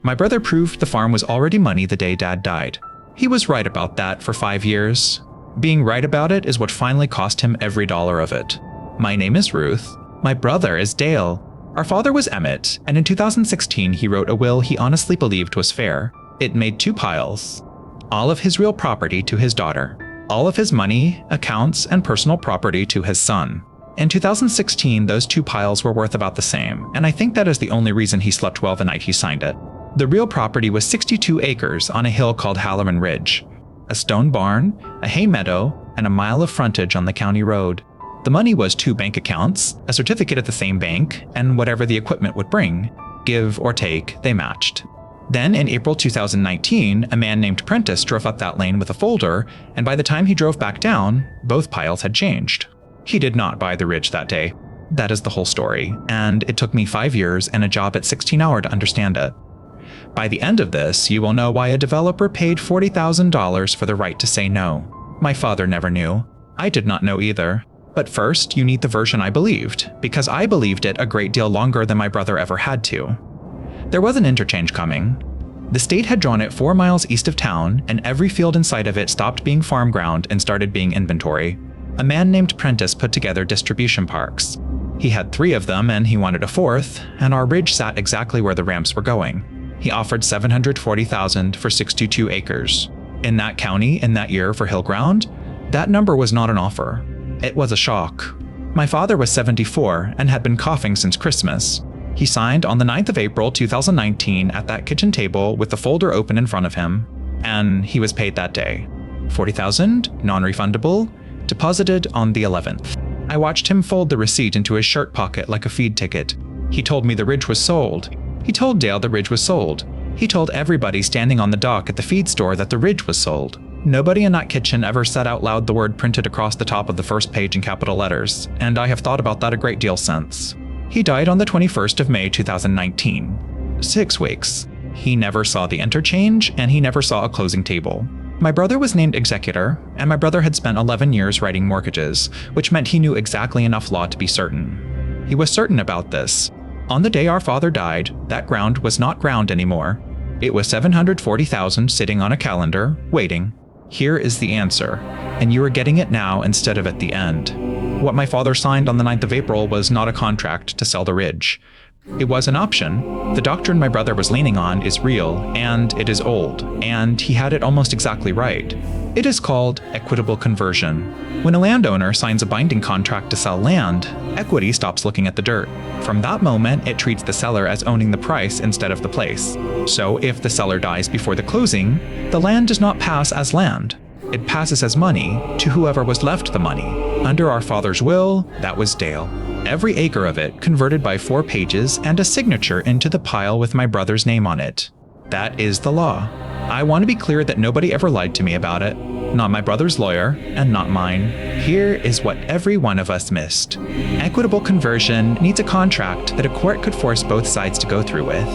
My brother proved the farm was already money the day Dad died. He was right about that for 5 years. Being right about it is what finally cost him every dollar of it. My name is Ruth. My brother is Dale. Our father was Emmett, and in 2016 he wrote a will he honestly believed was fair. It made 2 piles. All of his real property to his daughter. All of his money, accounts, and personal property to his son. In 2016, those 2 piles were worth about the same, and I think that is the only reason he slept well the night he signed it. The real property was 62 acres on a hill called Halloran Ridge. A stone barn, a hay meadow, and a mile of frontage on the county road. The money was 2 bank accounts, a certificate at the same bank, and whatever the equipment would bring. Give or take, they matched. Then, in April 2019, a man named Prentice drove up that lane with a folder, and by the time he drove back down, both piles had changed. He did not buy the ridge that day. That is the whole story, and it took me 5 years and a job at 16 hours to understand it. By the end of this, you will know why a developer paid $40,000 for the right to say no. My father never knew. I did not know either. But first, you need the version I believed, because I believed it a great deal longer than my brother ever had to. There was an interchange coming. The state had drawn it 4 miles east of town, and every field inside of it stopped being farm ground and started being inventory. A man named Prentice put together distribution parks. He had 3 of them, and he wanted a 4th, and our ridge sat exactly where the ramps were going. He offered $740,000 for 62 acres. In that county, in that year for hill ground, that number was not an offer. It was a shock. My father was 74 and had been coughing since Christmas. He signed on the 9th of April 2019 at that kitchen table with the folder open in front of him, and he was paid that day. $40,000, non-refundable, deposited on the 11th. I watched him fold the receipt into his shirt pocket like a feed ticket. He told me the ridge was sold. He told Dale the ridge was sold. He told everybody standing on the dock at the feed store that the ridge was sold. Nobody in that kitchen ever said out loud the word printed across the top of the first page in capital letters, and I have thought about that a great deal since. He died on the 21st of May 2019. 6 weeks. He never saw the interchange, and he never saw a closing table. My brother was named executor, and my brother had spent 11 years writing mortgages, which meant he knew exactly enough law to be certain. He was certain about this. On the day our father died, that ground was not ground anymore. It was $740,000 sitting on a calendar, waiting. Here is the answer, and you are getting it now instead of at the end. What my father signed on the 9th of April was not a contract to sell the ridge. It was an option. The doctrine my brother was leaning on is real, and it is old, and he had it almost exactly right. It is called equitable conversion. When a landowner signs a binding contract to sell land, equity stops looking at the dirt. From that moment, it treats the seller as owning the price instead of the place. So if the seller dies before the closing, the land does not pass as land. It passes as money to whoever was left the money. Under our father's will, that was Dale. Every acre of it converted by 4 pages and a signature into the pile with my brother's name on it. That is the law. I want to be clear that nobody ever lied to me about it. Not my brother's lawyer, and not mine. Here is what every one of us missed. Equitable conversion needs a contract that a court could force both sides to go through with.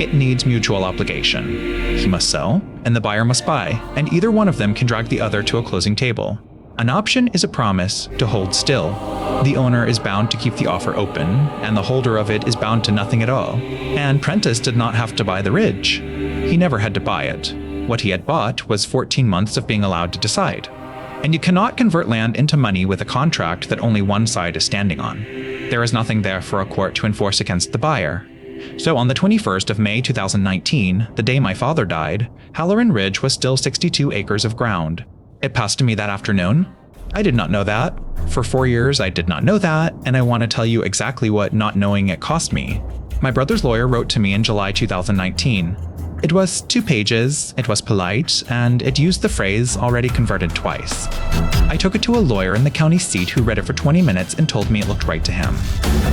It needs mutual obligation. He must sell, and the buyer must buy, and either one of them can drag the other to a closing table. An option is a promise to hold still. The owner is bound to keep the offer open, and the holder of it is bound to nothing at all. And Prentice did not have to buy the ridge. He never had to buy it. What he had bought was 14 months of being allowed to decide. And you cannot convert land into money with a contract that only one side is standing on. There is nothing there for a court to enforce against the buyer. So on the 21st of May 2019, the day my father died, Halloran Ridge was still 62 acres of ground. It passed to me that afternoon. I did not know that. For 4 years, I did not know that, and I want to tell you exactly what not knowing it cost me. My brother's lawyer wrote to me in July 2019. It was 2 pages, it was polite, and it used the phrase already converted twice. I took it to a lawyer in the county seat who read it for 20 minutes and told me it looked right to him.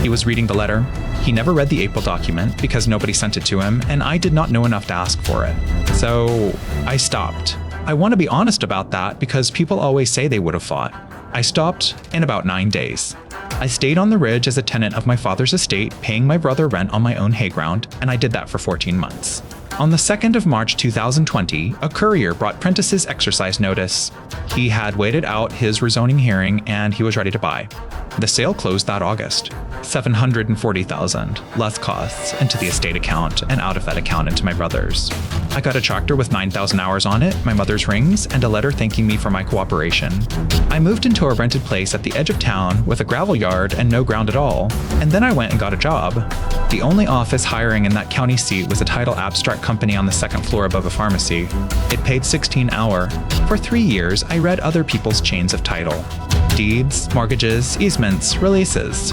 He was reading the letter. He never read the April document because nobody sent it to him, and I did not know enough to ask for it. So I stopped. I want to be honest about that because people always say they would have fought. I stopped in about 9 days. I stayed on the ridge as a tenant of my father's estate, paying my brother rent on my own hay ground, and I did that for 14 months. On the 2nd of March 2020, a courier brought Prentice's exercise notice. He had waited out his rezoning hearing and he was ready to buy. The sale closed that August. $740,000, less costs, into the estate account and out of that account into my brother's. I got a tractor with 9,000 hours on it, my mother's rings, and a letter thanking me for my cooperation. I moved into a rented place at the edge of town with a gravel yard and no ground at all, and then I went and got a job. The only office hiring in that county seat was a title abstract company on the 2nd floor above a pharmacy. It paid $16 an hour. For 3 years, I read other people's chains of title. Deeds, mortgages, easements, releases.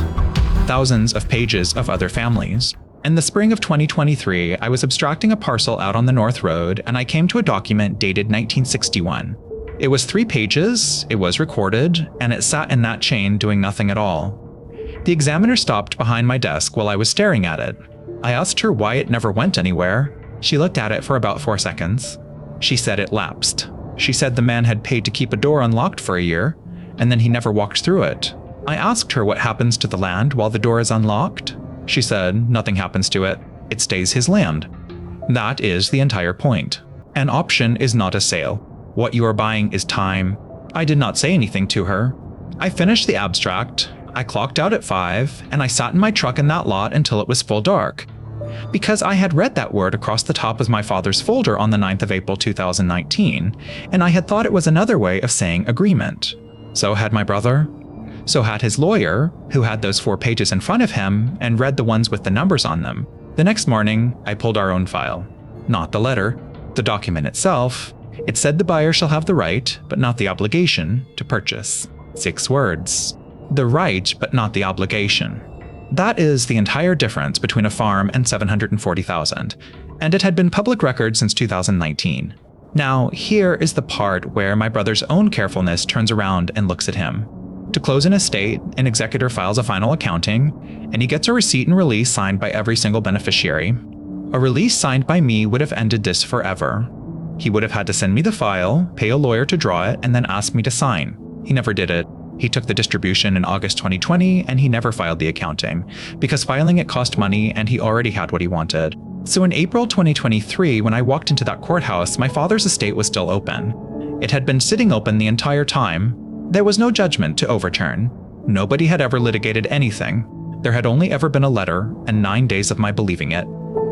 Thousands of pages of other families. In the spring of 2023, I was abstracting a parcel out on the North Road, and I came to a document dated 1961. It was 3 pages, it was recorded, and it sat in that chain doing nothing at all. The examiner stopped behind my desk while I was staring at it. I asked her why it never went anywhere. She looked at it for about 4 seconds. She said it lapsed. She said the man had paid to keep a door unlocked for a year, and then he never walked through it. I asked her what happens to the land while the door is unlocked. She said nothing happens to it. It stays his land. That is the entire point. An option is not a sale. What you are buying is time. I did not say anything to her. I finished the abstract. I clocked out at 5, and I sat in my truck in that lot until it was full dark. Because I had read that word across the top of my father's folder on the 9th of April 2019, and I had thought it was another way of saying agreement. So had my brother. So had his lawyer, who had those 4 pages in front of him and read the ones with the numbers on them. The next morning, I pulled our own file. Not the letter, the document itself. It said the buyer shall have the right, but not the obligation, to purchase. 6 words. The right, but not the obligation. That is the entire difference between a farm and $740,000, and it had been public record since 2019. Now, here is the part where my brother's own carefulness turns around and looks at him. To close an estate, an executor files a final accounting, and he gets a receipt and release signed by every single beneficiary. A release signed by me would have ended this forever. He would have had to send me the file, pay a lawyer to draw it, and then ask me to sign. He never did it. He took the distribution in August 2020, and he never filed the accounting, because filing it cost money and he already had what he wanted. So in April 2023, when I walked into that courthouse, my father's estate was still open. It had been sitting open the entire time. There was no judgment to overturn. Nobody had ever litigated anything. There had only ever been a letter, and 9 days of my believing it.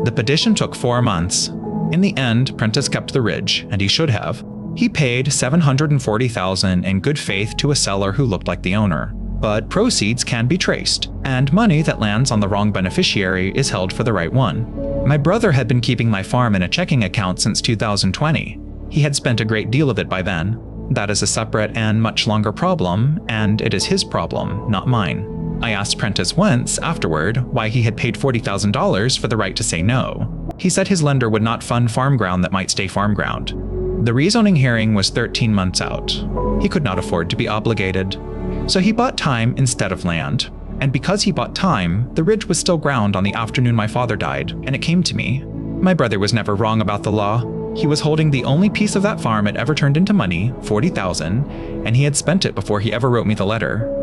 The petition took 4 months. In the end, Prentice kept the ridge, and he should have. He paid $740,000 in good faith to a seller who looked like the owner. But proceeds can be traced, and money that lands on the wrong beneficiary is held for the right one. My brother had been keeping my farm in a checking account since 2020. He had spent a great deal of it by then. That is a separate and much longer problem, and it is his problem, not mine. I asked Prentice once, afterward, why he had paid $40,000 for the right to say no. He said his lender would not fund farm ground that might stay farm ground. The rezoning hearing was 13 months out. He could not afford to be obligated. So he bought time instead of land. And because he bought time, the ridge was still ground on the afternoon my father died, and it came to me. My brother was never wrong about the law. He was holding the only piece of that farm it ever turned into money, $40,000, and he had spent it before he ever wrote me the letter.